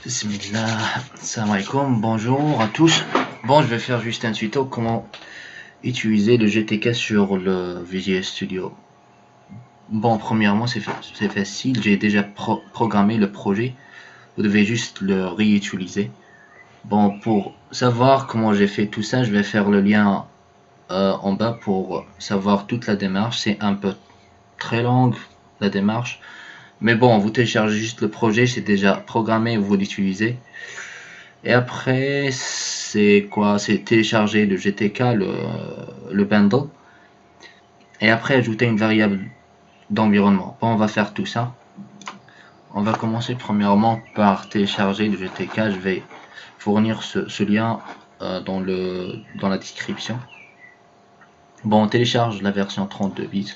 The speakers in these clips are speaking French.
Bismillah, salam alaikum, bonjour à tous. Bon, je vais faire juste un tuto comment utiliser le GTK sur le Visual Studio. Bon, premièrement, c'est facile, j'ai déjà programmé le projet, vous devez juste le réutiliser. Bon, pour savoir comment j'ai fait tout ça, je vais faire le lien en bas pour savoir toute la démarche. C'est un peu très longue la démarche, mais bon, vous téléchargez juste le projet, c'est déjà programmé, vous l'utilisez. Et après, c'est quoi? C'est télécharger le GTK, le bundle. Et après, ajouter une variable d'environnement. Bon, on va faire tout ça. On va commencer premièrement par télécharger le GTK. Je vais fournir ce lien dans la description. Bon, on télécharge la version 32 bits.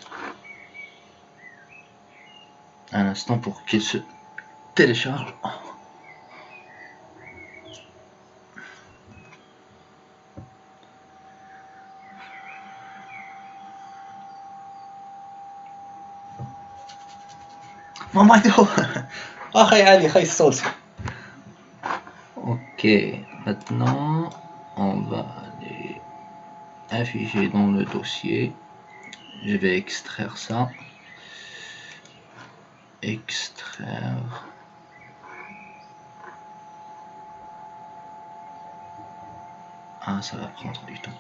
Un instant pour qu'il se télécharge. Ok, maintenant on va aller afficher dans le dossier. Je vais extraire ça. Extraire. Ah, ça va prendre du temps.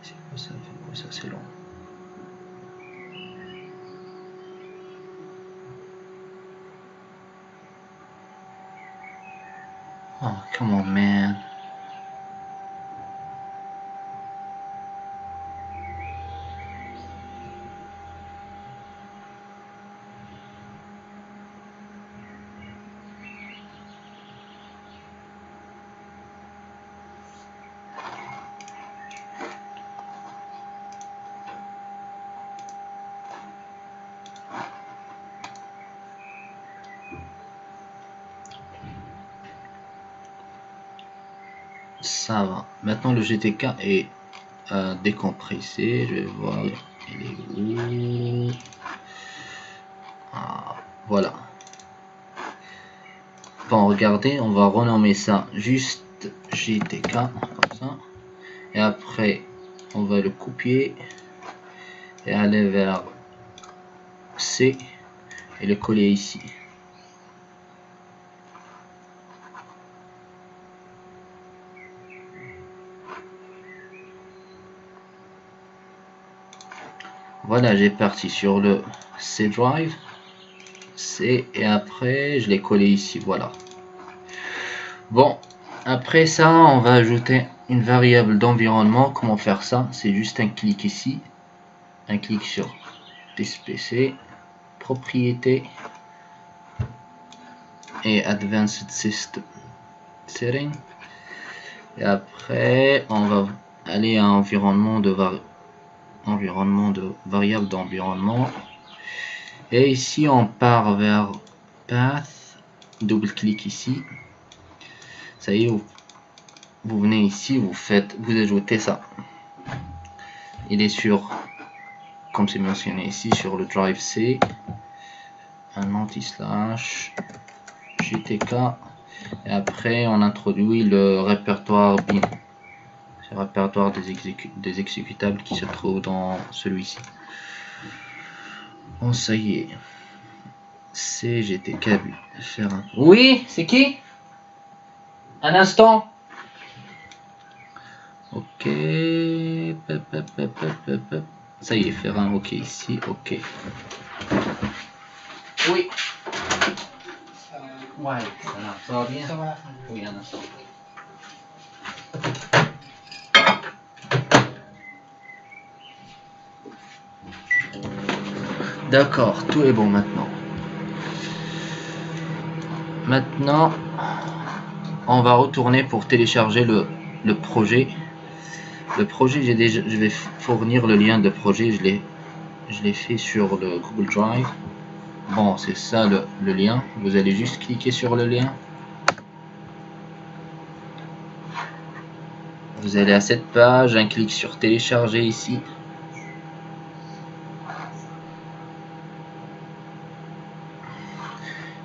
C'est quoi ça? Pourquoi ça c'est long? Oh, come on, man. Ça va. Maintenant le GTK est décompressé. Je vais voir. Il est où? Ah, voilà. Bon, regardez, on va renommer ça juste GTK comme ça. Et après, on va le copier et aller vers C et le coller ici. Voilà, j'ai parti sur le C drive, C, et après je l'ai collé ici, voilà. Bon, après ça, on va ajouter une variable d'environnement. Comment faire ça? C'est juste un clic ici, un clic sur TSPC, propriétés et Advanced System Setting. Et après, on va aller à environnement de variable d'environnement. Et ici, on part vers Path, double-clic ici. Ça y est, vous venez ici, vous ajoutez ça. Il est sur, comme c'est mentionné ici, sur le drive C, un anti-slash GTK, et après on introduit le répertoire bin. C'est le répertoire des exécutables qui se trouve dans celui-ci. Bon, ça y est. C'est GTK. Faire un... Oui, c'est qui? Un instant. Ok. Ça y est, faire un OK ici. OK. Oui. Ouais, ça va bien? Ça va. Oui, un instant. D'accord, tout est bon maintenant. Maintenant, on va retourner pour télécharger le projet. Le projet, je vais fournir le lien de projet. Je l'ai fait sur le Google Drive. Bon, c'est ça le lien. Vous allez juste cliquer sur le lien. Vous allez à cette page, un clic sur télécharger ici.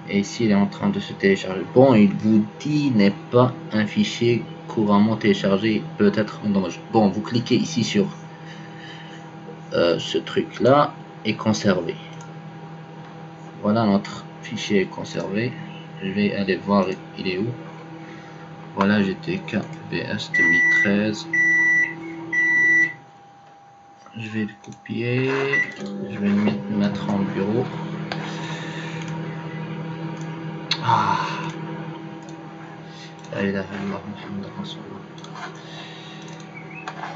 Et ici il est en train de se télécharger. Bon, il vous dit n'est pas un fichier couramment téléchargé, peut être en danger. Bon, vous cliquez ici sur ce truc là et conserver. Voilà, notre fichier est conservé. Je vais aller voir il est où. Voilà, GTK VS 2013. Je vais le copier, je vais le mettre en bureau.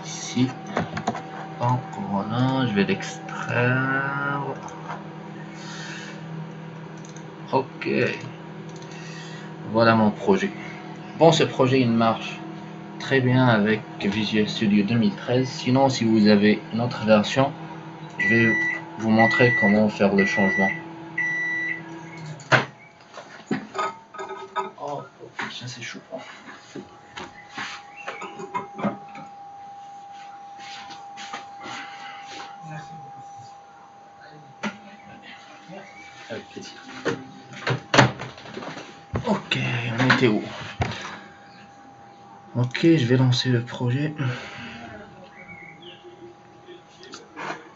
Ici, donc voilà, je vais l'extraire. Ok, voilà mon projet. Bon, ce projet il marche très bien avec Visual Studio 2013. Sinon, si vous avez une autre version, je vais vous montrer comment faire le changement. Oh, ça c'est chaud. Avec plaisir. Ok, on était où? Ok, je vais lancer le projet.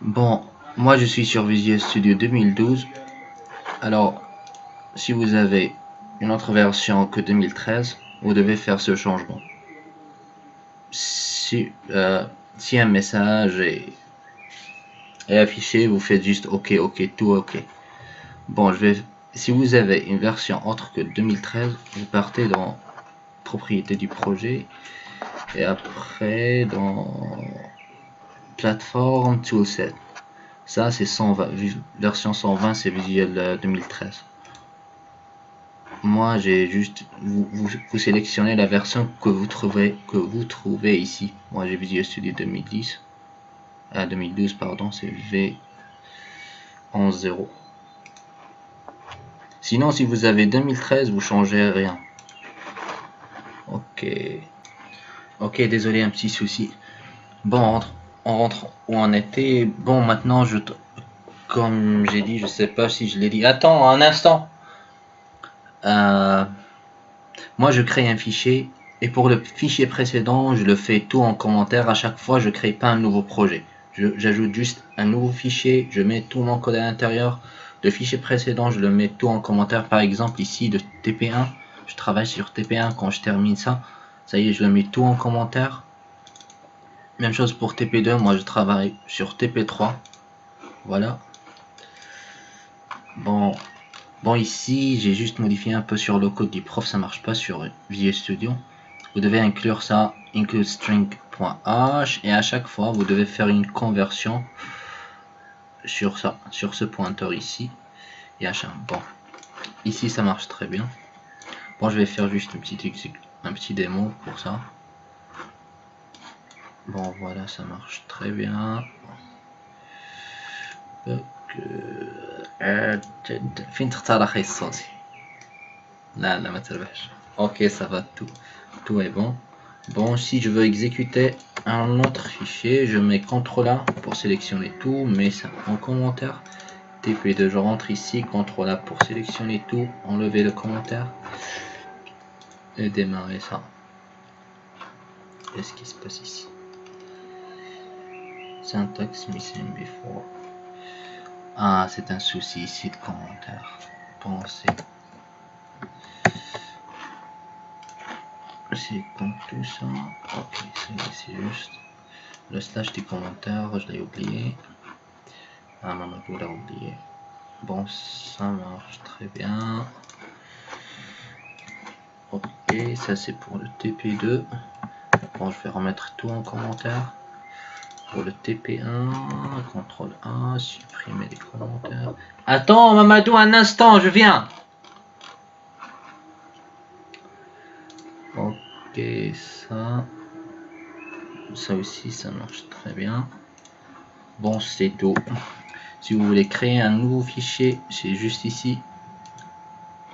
Bon, moi je suis sur Visual Studio 2012. Alors, si vous avez une autre version que 2013, vous devez faire ce changement. Si un message est affiché, vous faites juste OK, OK, tout OK. Bon, si vous avez une version autre que 2013, vous partez dans propriété du projet et après dans plateforme toolset. Ça c'est 120, version 120 c'est Visual 2013. Moi j'ai juste vous sélectionnez la version que vous trouvez ici. Moi j'ai Visual Studio 2010 2012 pardon, c'est V11.0. Sinon si vous avez 2013 vous changez rien. Ok, désolé, un petit souci. Bon, on rentre où on était. Bon, maintenant comme j'ai dit, je sais pas si je l'ai dit. Attends un instant. Moi je crée un fichier et pour le fichier précédent je le fais tout en commentaire. À chaque fois je crée pas un nouveau projet, j'ajoute juste un nouveau fichier, je mets tout mon code à l'intérieur. Le fichier précédent je le mets tout en commentaire. Par exemple ici de TP1, je travaille sur TP1. Quand je termine ça y est, je le mets tout en commentaire. Même chose pour TP2, moi je travaille sur TP3. Voilà. Bon, ici j'ai juste modifié un peu sur le code du prof, ça marche pas sur Visual Studio. Vous devez inclure ça, include string.h, et à chaque fois vous devez faire une conversion sur ça, sur ce pointeur ici. Et bon, ici ça marche très bien. Bon, je vais faire juste un petit démo pour ça. Bon, voilà, ça marche très bien. Ok, ça va, tout est bon. Bon, si je veux exécuter un autre fichier, je mets CTRL A pour sélectionner tout, mets ça en commentaire. TP2, je rentre ici, CTRL A pour sélectionner tout, enlever le commentaire et démarrer ça. Qu'est-ce qui se passe ici? Syntax missing before. Ah, c'est un souci ici de commentaire. Pensez. C'est comme tout ça. Ok, c'est juste le slash des commentaires, je l'ai oublié. Ah, Mamadou l'a oublié. Bon, ça marche très bien. Ok, ça c'est pour le TP2. Bon, je vais remettre tout en commentaire. Pour le TP1, CTRL A, supprimer les commentaires. Attends, Mamadou, un instant, je viens. Ok, ça aussi, ça marche très bien. Bon, c'est tout. Si vous voulez créer un nouveau fichier, c'est juste ici.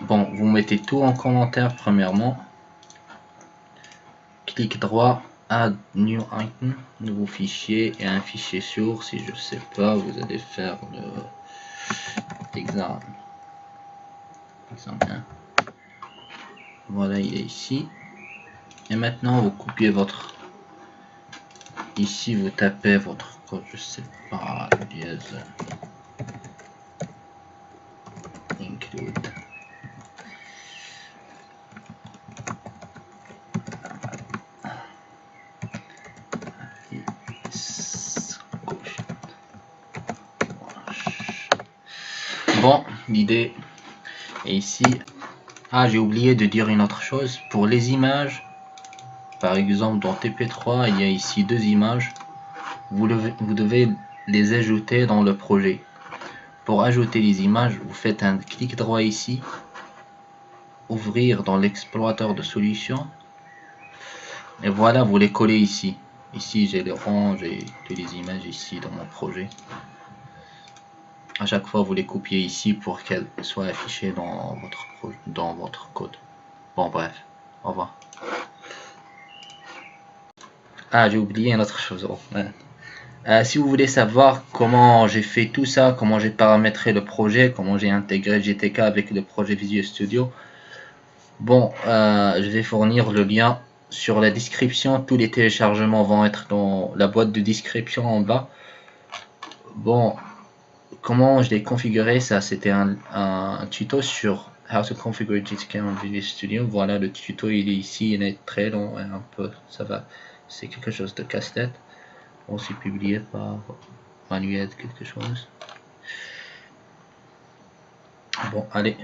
Bon, vous mettez tout en commentaire premièrement. Clic droit, add new item, nouveau fichier et un fichier source. Si je sais pas, vous allez faire l'examen. exemple 1. Voilà, il est ici. Et maintenant vous copiez votre, ici vous tapez votre code, je sais pas, dièse include. Bon, l'idée est ici. Ah, j'ai oublié de dire une autre chose. Pour les images, par exemple dans TP3, il y a ici 2 images. Vous devez les ajouter dans le projet. Pour ajouter les images, vous faites un clic droit ici, ouvrir dans l'explorateur de solutions, et voilà, vous les collez ici. Ici j'ai les rangs, j'ai toutes les images ici dans mon projet. À chaque fois vous les copiez ici pour qu'elles soient affichées dans votre code. Bon bref, au revoir. Ah, j'ai oublié une autre chose. Oh, ouais. Si vous voulez savoir comment j'ai fait tout ça, comment j'ai paramétré le projet, comment j'ai intégré GTK avec le projet Visual Studio, bon, je vais fournir le lien sur la description. Tous les téléchargements vont être dans la boîte de description en bas. Bon, comment je l'ai configuré, ça c'était un tuto sur How to configure GTK on Visual Studio. Voilà, le tuto il est ici, il est très long, un peu, ça va, c'est quelque chose de casse-tête. Bon, c'est publié par Manuel quelque chose. Bon, allez.